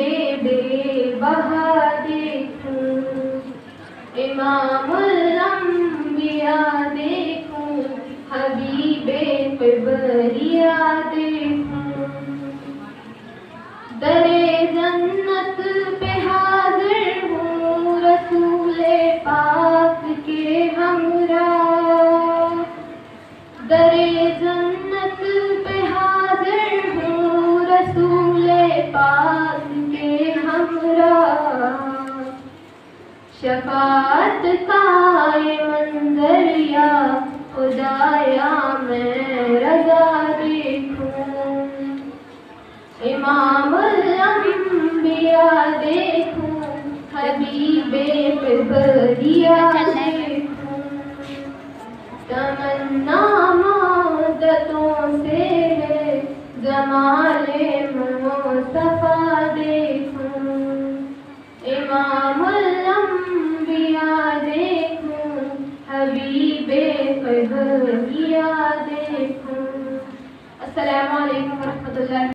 में बेबहा देखूं, इमामुल अंबिया देखूं, हबीबे क़िबरिया देखूं। दरे जन्नत पे हाजिर हूँ रसूले पाक के हमरा, दरे जन्नत पे हाजिर हूँ रसूले पाक के हमरा। शफाअत का ये मंजर या खुदाया मैं रज़ा देखूं, इमामुल अंबिया देखूं, हबीबे क़िबरिया देखूं। तमन्ना मुद्दतों से है जमाले मुस्तफा देखूं, इमामुल अंबिया देखूं, हबीबे क़िबरिया देखूं। अस्सलामु अलैकुम व रहमतुल्लाहि।